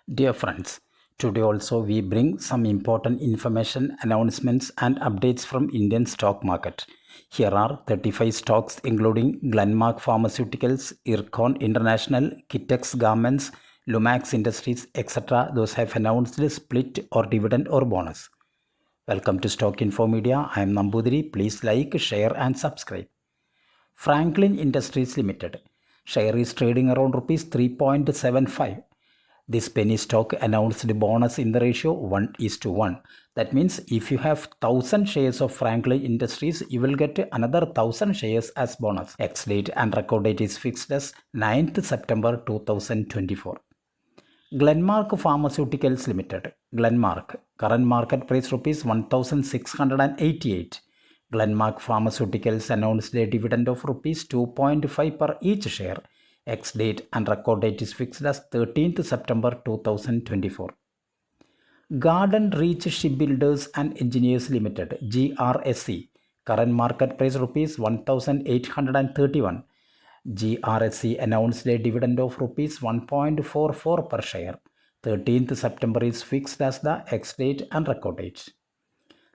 Dear friends, today also we bring some important information, announcements and updates from Indian stock market. Here are 35 stocks including Glenmark Pharmaceuticals, Ircon International, Kitex Garments, Lumax Industries, etc. Those have announced the split or dividend or bonus. Welcome to Stock Info Media. I am Nambudiri. Please like, share and subscribe. Franklin Industries Limited. Share is trading around rupees 3.75. This penny stock announced the bonus in the ratio 1:1. That means if you have 1000 shares of Franklin Industries, you will get another 1000 shares as bonus. Ex date and record date is fixed as 9th September 2024. Glenmark Pharmaceuticals Limited. Glenmark. Current market price rupees 1688. Glenmark Pharmaceuticals announced a dividend of rupees 2.5 per each share. Ex date and record date is fixed as 13th September 2024. Garden Reach Shipbuilders and Engineers Limited GRSE. Current market price rupees 1831. GRSE announced a dividend of rupees 1.44 per share. 13th September is fixed as the ex date and record date.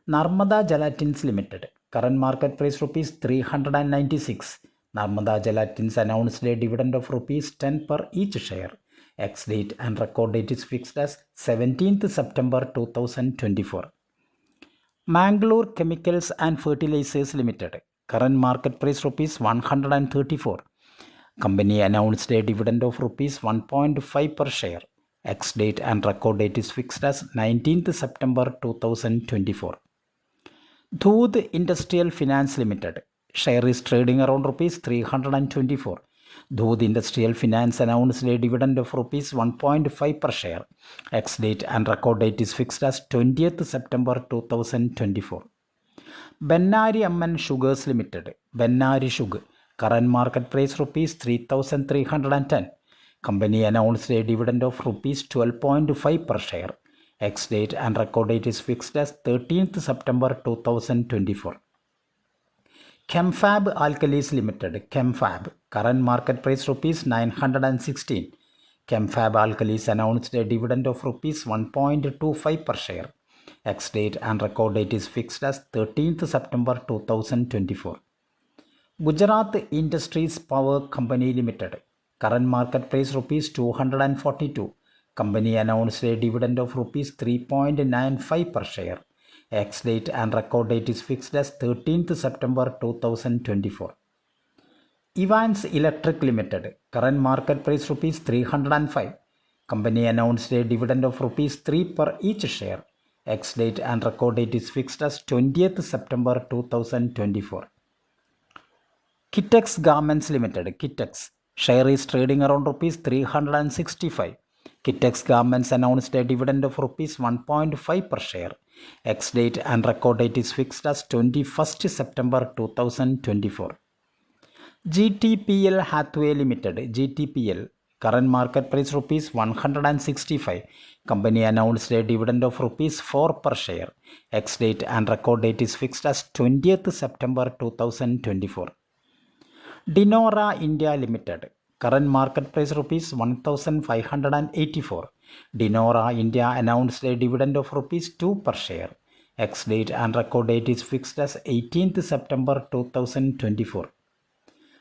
Narmada Gelatins Limited. Current market price rupees 396. Narmada Gelatins announced a dividend of rupees 10 per each share. Ex date and record date is fixed as 17th September 2024. Mangalore Chemicals and Fertilizers Limited. Current market price rupees 134. Company announced a dividend of rupees 1.5 per share. Ex date and record date is fixed as 19th September 2024. Dhood Industrial Finance Limited. Share is trading around rupees 324. Dhood Industrial Finance announced a dividend of rupees 1.5 per share. Ex date and record date is fixed as 20th September 2024. Bennari Amman Sugars Limited. Bennari Sugar. Current market price rupees 3310. Company announced a dividend of rupees 12.5 per share. Ex date and record date is fixed as 13th September 2024. Chemfab Alkalis Limited. Chemfab. Current market price rupees 916. Chemfab Alkalis announced a dividend of rupees 1.25 per share. Ex date and record date is fixed as 13th September 2024. Gujarat Industries Power Company Limited. Current market price rupees 242. Company announced a dividend of rupees 3.95 per share. Ex date and record date is fixed as 13th September 2024. Evans Electric Limited. Current market price rupees 305. Company announced a dividend of rupees 3 per each share. Ex date and record date is fixed as 20th September 2024. Kitex Garments Limited. Kitex. Share is trading around rupees 365. Kitex Garments announced a dividend of rupees 1.5 per share. Ex date and record date is fixed as 21st September 2024. GTPL Hathway Limited. GTPL. Current market price rupees 165. Company announced a dividend of rupees 4 per share. Ex date and record date is fixed as 20th September 2024. Dinora India Limited. Current market price rupees 1584. Dinora India announced a dividend of rupees 2 per share. Ex date and record date is fixed as 18th September 2024.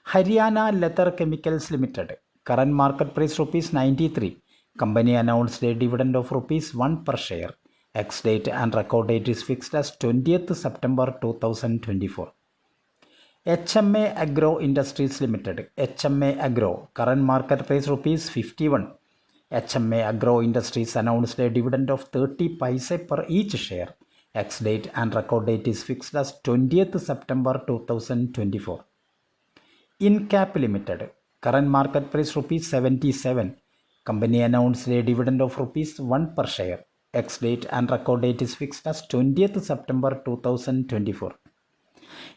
Haryana Leather Chemicals Limited. Current market price rupees 93. Company announced a dividend of rupees 1 per share. Ex date and record date is fixed as 20th September 2024. HMA Agro Industries Limited. HMA Agro. Current market price rupees 51. HMA Agro Industries announced a dividend of 30 paise per each share. Ex date and record date is fixed as 20th September 2024. Incap Limited. Current market price rupees 77. Company announced a dividend of rupees 1 per share. Ex date and record date is fixed as 20th September 2024.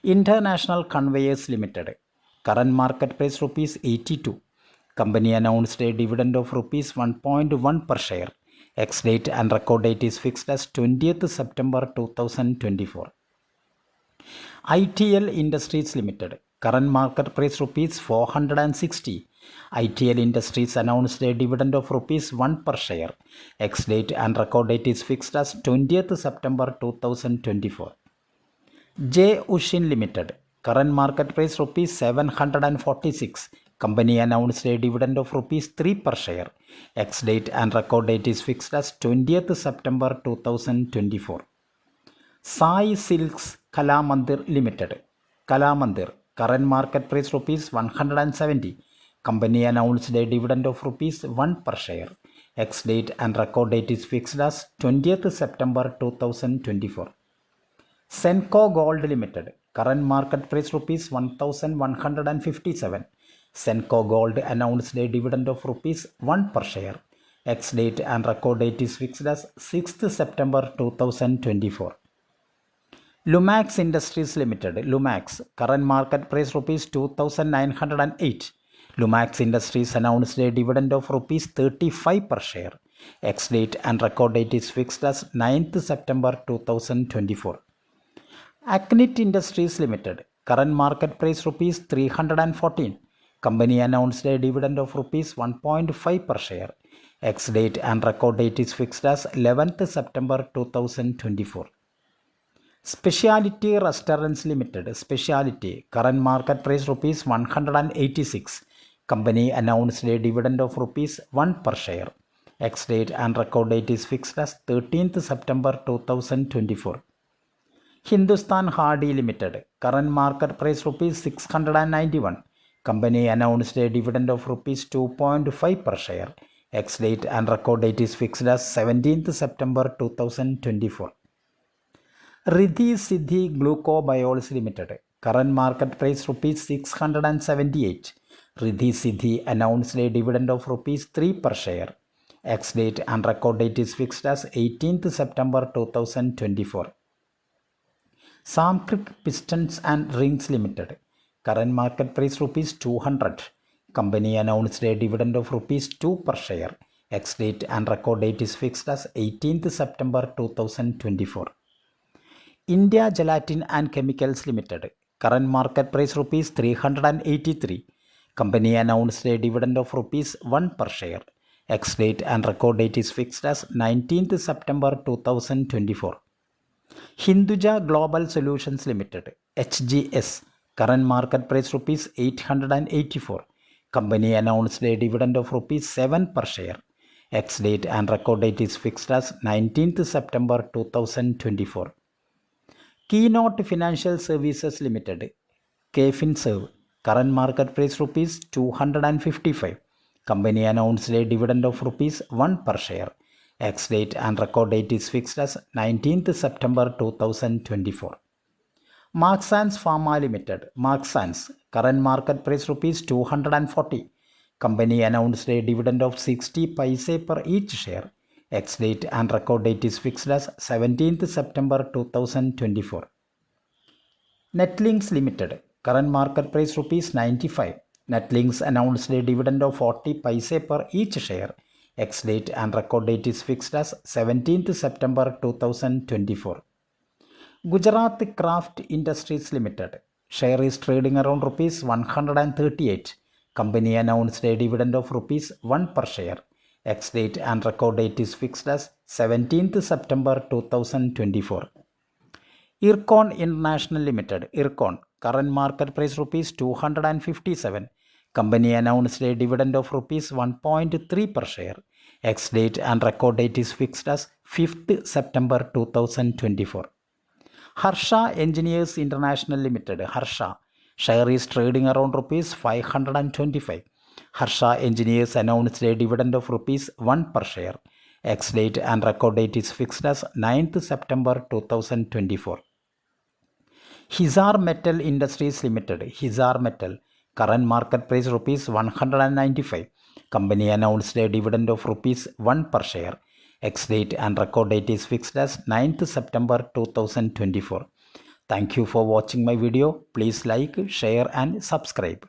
International Conveyors Limited. Current market price rupees 82. Company announced a dividend of rupees 1.1 per share. Ex date and record date is fixed as 20th September 2024. ITL Industries Limited. Current market price rupees 460. ITL Industries announced a dividend of rupees 1 per share. Ex-date and record date is fixed as 20th September 2024. J. Ushin Limited. Current market price rupees 746. Company announced a dividend of rupees 3 per share. Ex-date and record date is fixed as 20th September 2024. Sai Silks Kalamandir Limited. Kalamandir. Current market price rupees 170. Company announced a dividend of rupees 1 per share. Ex-date and record date is fixed as 20th September 2024. Senco Gold Limited. Current market price rupees 1157. Senco Gold announced a dividend of rupees 1 per share. Ex-date and record date is fixed as 6th September 2024. Lumax Industries Limited. Lumax. Current market price rupees 2908. Lumax Industries announced a dividend of rupees 35 per share. Ex-date and record date is fixed as 9th September 2024. Acnit Industries Limited. Current market price rupees 314. Company announced a dividend of rupees 1.5 per share. Ex-date and record date is fixed as 11th September 2024. Specialty Restaurants Limited. Specialty. Current market price rupees 186. Company announced a dividend of rupees 1 per share. Ex-date and record date is fixed as 13th September 2024. Hindustan Hardy Limited. Current market price rupees 691. Company announced a dividend of rupees 2.5 per share. Ex-date and record date is fixed as 17th September 2024. Riddhi Siddhi Glucobiols Limited. Current market price rupees 678. Riddhi Siddhi announced a dividend of rupees 3 per share. Ex-date and record date is fixed as 18th September 2024. Samkrik Pistons and Rings Limited. Current market price rupees 200. Company announced a dividend of rupees 2 per share. Ex-date and record date is fixed as 18th September 2024. India Gelatin and Chemicals Limited. Current market price rupees 383. Company announced a dividend of rupees 1 per share. Ex-date and record date is fixed as 19th September 2024. Hinduja Global Solutions Limited. HGS. Current market price rupees 884. Company announced a dividend of rupees 7 per share. Ex-date and record date is fixed as 19th September 2024. Keynote Financial Services Limited. KFinserve. Current market price rupees 255. Company announced a dividend of rupees 1 per share. Ex-date and record date is fixed as 19th September 2024. Marksans Pharma Limited. Marksans. Current market price rupees 240. Company announced a dividend of 60 paise per each share. Ex-date and record date is fixed as 17th September 2024. Netlinks Limited. Current market price rupees 95. Netlinks announced a dividend of 40 paise per each share. Ex-date and record date is fixed as 17th September 2024. Gujarat Craft Industries Limited. Share is trading around rupees 138. Company announced a dividend of rupees 1 per share. Ex-date and record date is fixed as 17th September 2024. Ircon International Limited. Ircon. Current market price rupees 257. Company announced a dividend of rupees 1.3 per share. Ex-date and record date is fixed as 5th September 2024. Harsha Engineers International Limited. Harsha. Share is trading around rupees 525. Harsha Engineers announced a dividend of rupees 1 per share. Ex-date and record date is fixed as 9th September 2024. Hisar Metal Industries Limited. Hisar Metal. Current market price rupees 195. Company announced a dividend of rupees 1 per share. Ex-date and record date is fixed as 9th September 2024. Thank you for watching my video. Please like, share and subscribe.